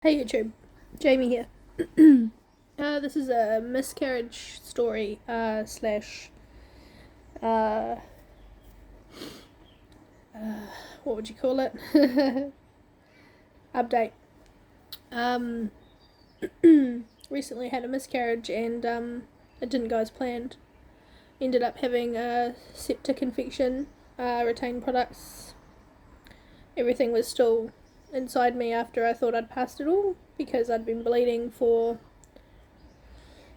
Hey YouTube, Jamie here. This is a miscarriage story slash uh, what would you call it? Update. Um, Recently had a miscarriage and it didn't go as planned. Ended up having a septic infection, retained products. Everything was still inside me after I thought I'd passed it all because I'd been bleeding for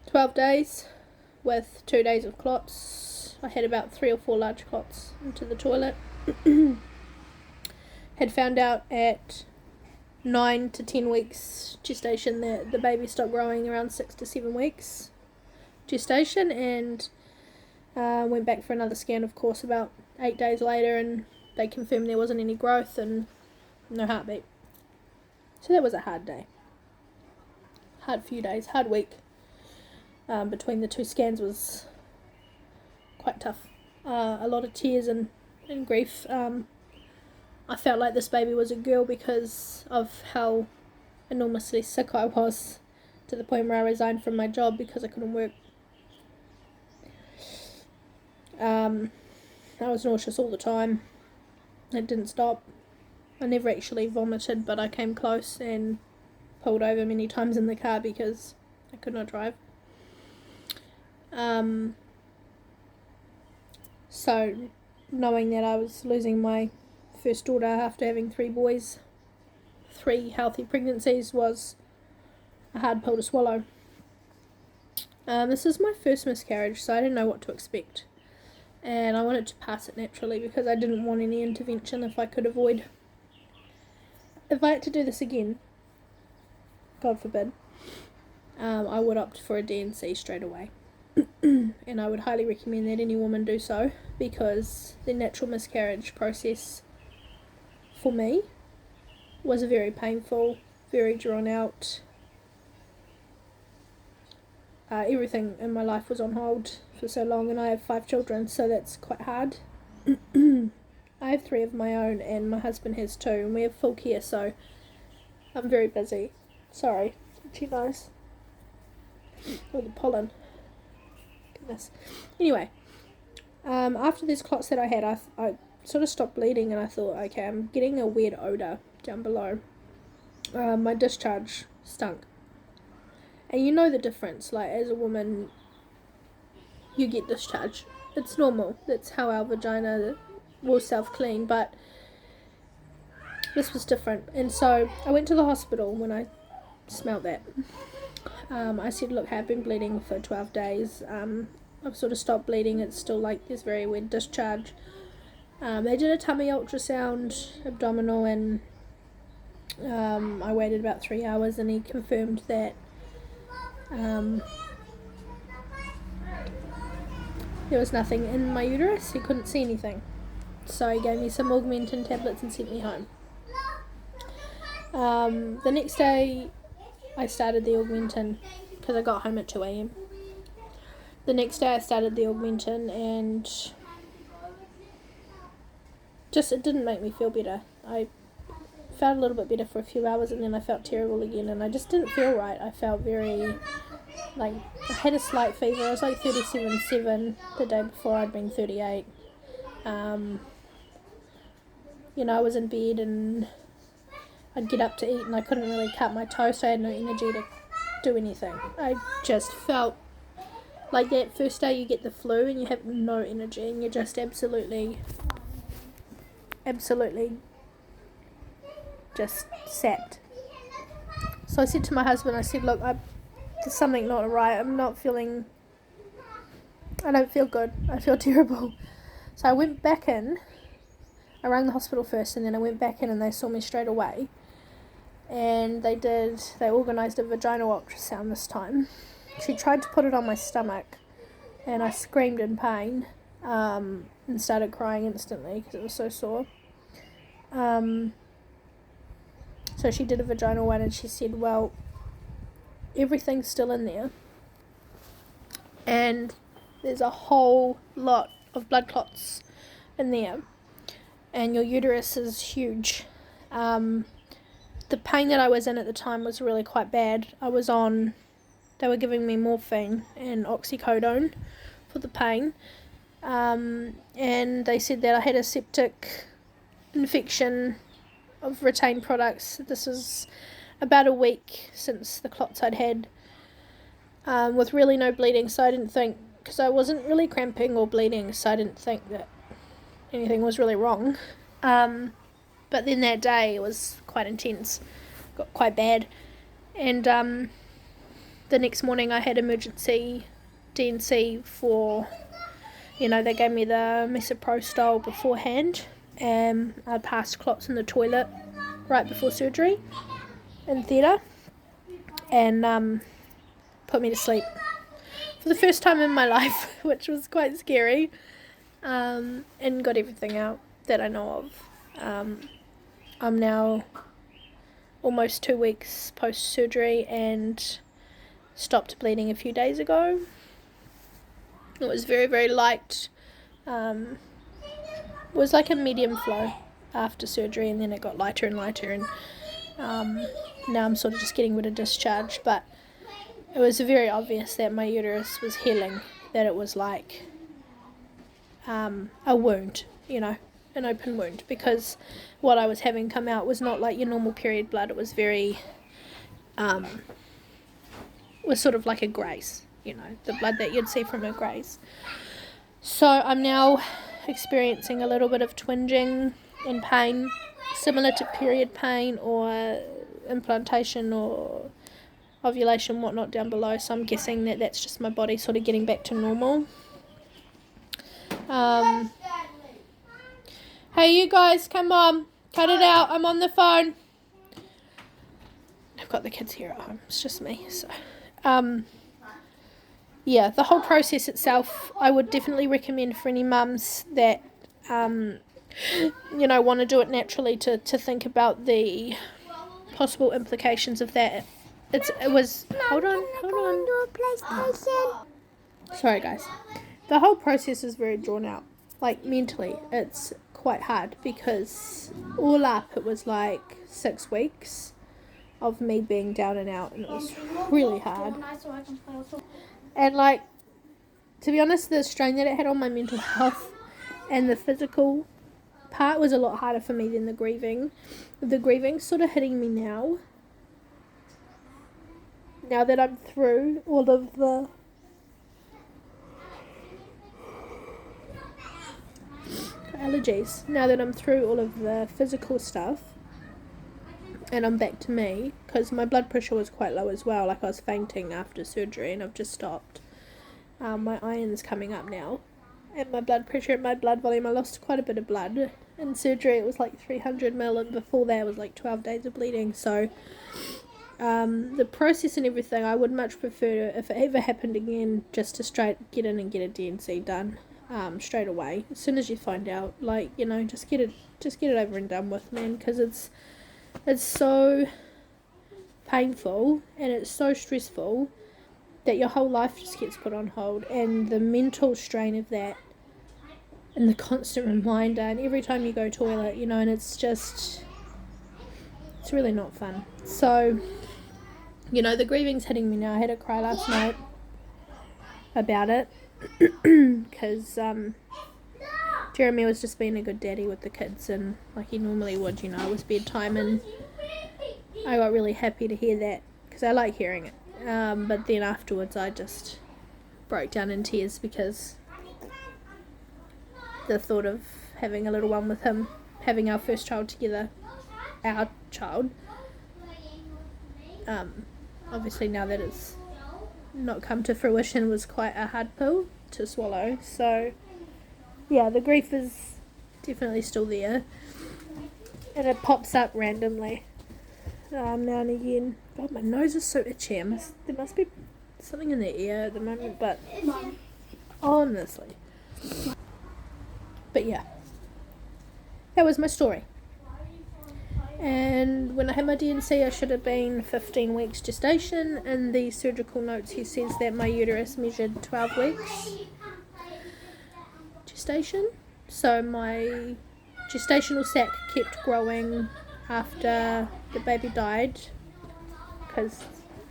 12 days with 2 days of clots. I had about 3 or 4 large clots into the toilet. Had found out at 9 to 10 weeks gestation that the baby stopped growing around 6 to 7 weeks gestation, and went back for another scan, of course, about 8 days later, and they confirmed there wasn't any growth and no heartbeat. So that was a hard day. Hard few days, hard week. Between the two scans was quite tough. A lot of tears and grief. I felt like this baby was a girl because of how enormously sick I was, to the point where I resigned from my job because I couldn't work. I was nauseous all the time. It didn't stop. I never actually vomited, but I came close and pulled over many times in the car because I could not drive. So knowing that I was losing my first daughter after having 3 boys, 3 healthy pregnancies, was a hard pill to swallow. This is my first miscarriage, so I didn't know what to expect, and I wanted to pass it naturally because I didn't want any intervention if I could avoid. If I had to do this again, God forbid, I would opt for a D&C straight away. And I would highly recommend that any woman do so, because the natural miscarriage process for me was very painful, very drawn out. Everything in my life was on hold for so long, and I have 5 children, so that's quite hard. I have 3 of my own, and my husband has 2, and we have full care, so I'm very busy. Sorry, itchy nose. Oh, the pollen. Goodness. Anyway, after these clots that I had, I sort of stopped bleeding, and I thought, okay, I'm getting a weird odour down below. My discharge stunk. And you know the difference, like, as a woman, you get discharge. It's normal. That's how our vagina will self-clean, but this was different. And so I went to the hospital when I smelled that. I said, look, I've been bleeding for 12 days. I've sort of stopped bleeding. It's still like this very weird discharge. They did a tummy ultrasound, abdominal, and I waited about 3 hours, and he confirmed that there was nothing in my uterus. He couldn't see anything. So he gave me some Augmentin tablets and sent me home. The next day I started the Augmentin because I got home at 2 a.m. The next day I started the Augmentin, and just it didn't make me feel better. I felt a little bit better for a few hours, and then I felt terrible again, and I just didn't feel right. I felt very, like, I had a slight fever. I was like 37.7. The day before I'd been 38. I was in bed, and I'd get up to eat, and I couldn't really cut my toast. I had no energy to do anything. I just felt like that first day you get the flu and you have no energy, and you're just absolutely just sapped. So I said to my husband, I said, look, there's something not right. I don't feel good. I feel terrible. So I went back in. I rang the hospital first, and then I went back in, and they saw me straight away. And they organised a vaginal ultrasound this time. She tried to put it on my stomach, and I screamed in pain, and started crying instantly because it was so sore. So she did a vaginal one, and she said, well, everything's still in there, and there's a whole lot of blood clots in there, and your uterus is huge. the pain that I was in at the time was really quite bad. They were giving me morphine and oxycodone for the pain, and they said that I had a septic infection of retained products. This was about a week since the clots I'd had, with really no bleeding, so I didn't think, because I wasn't really cramping or bleeding, so I didn't think that anything was really wrong. But then that day it was quite intense, got quite bad, and the next morning I had emergency DNC for, they gave me the misoprostol beforehand, and I passed clots in the toilet right before surgery in theatre, and put me to sleep for the first time in my life, which was quite scary, and got everything out that I know of. I'm now almost 2 weeks post-surgery and stopped bleeding a few days ago. It was very, very light. It was like a medium flow after surgery, and then it got lighter and lighter, and now I'm sort of just getting rid of discharge, but it was very obvious that my uterus was healing, that it was like a wound, an open wound, because what I was having come out was not like your normal period blood. It was very, was sort of like a graze, the blood that you'd see from a graze. So I'm now experiencing a little bit of twinging and pain, similar to period pain or implantation or ovulation, whatnot down below. So I'm guessing that that's just my body sort of getting back to normal. Hey, you guys, come on, cut it out. I'm on the phone. I've got the kids here at home. It's just me. So, yeah, the whole process itself, I would definitely recommend for any mums that, want to do it naturally to think about the possible implications of that. Hold on. Sorry, guys. The whole process is very drawn out. Like, mentally, it's quite hard, because all up it was like 6 weeks of me being down and out, and it was really hard. And like, to be honest, the strain that it had on my mental health and the physical part was a lot harder for me than the grieving. The grieving's sort of hitting me now that I'm through all of the allergies, now that I'm through all of the physical stuff and I'm back to me, because my blood pressure was quite low as well, like I was fainting after surgery, and I've just stopped. My iron's coming up now, and my blood pressure and my blood volume, I lost quite a bit of blood. In surgery it was like 300 ml, and before that it was like 12 days of bleeding. So the process and everything, I would much prefer, if it ever happened again, just to straight get in and get a DNC done straight away as soon as you find out. Like, just get it over and done with, man, because it's so painful and it's so stressful that your whole life just gets put on hold, and the mental strain of that and the constant reminder, and every time you go toilet, and it's really not fun. So, the grieving's hitting me now. I had a cry last night about it because Jeremy was just being a good daddy with the kids, and like he normally would, it was bedtime, and I got really happy to hear that, because I like hearing it. But then afterwards I just broke down in tears, because the thought of having a little one with him, having our first child together, obviously now that it's not come to fruition, was quite a hard pill to swallow. So yeah, the grief is definitely still there, and it pops up randomly now and again. God, my nose is so itchy. There must be something in the ear at the moment, but honestly. But yeah, that was my story. And when I had my DNC, I should have been 15 weeks gestation. In the surgical notes, he says that my uterus measured 12 weeks gestation. So my gestational sac kept growing after the baby died, because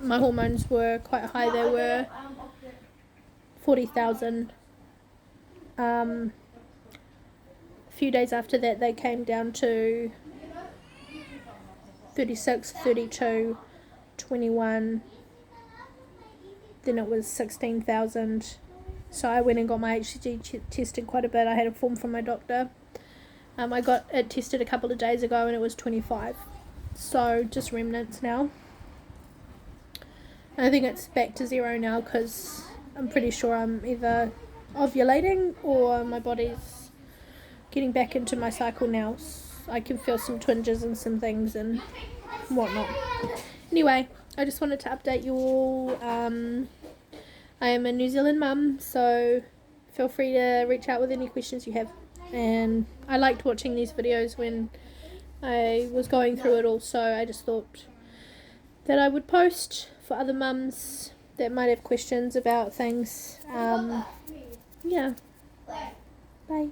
my hormones were quite high. They were 40,000. A few days after that they came down to 36, 32, 21, then it was 16,000. So I went and got my HCG tested quite a bit. I had a form from my doctor. I got it tested a couple of days ago and it was 25. So just remnants now. I think it's back to 0 now because I'm pretty sure I'm either ovulating or my body's getting back into my cycle now. I can feel some twinges and some things and whatnot. Anyway, I just wanted to update you all. I am a New Zealand mum, so feel free to reach out with any questions you have. And I liked watching these videos when I was going through it all, so I just thought that I would post for other mums that might have questions about things. Yeah. Bye.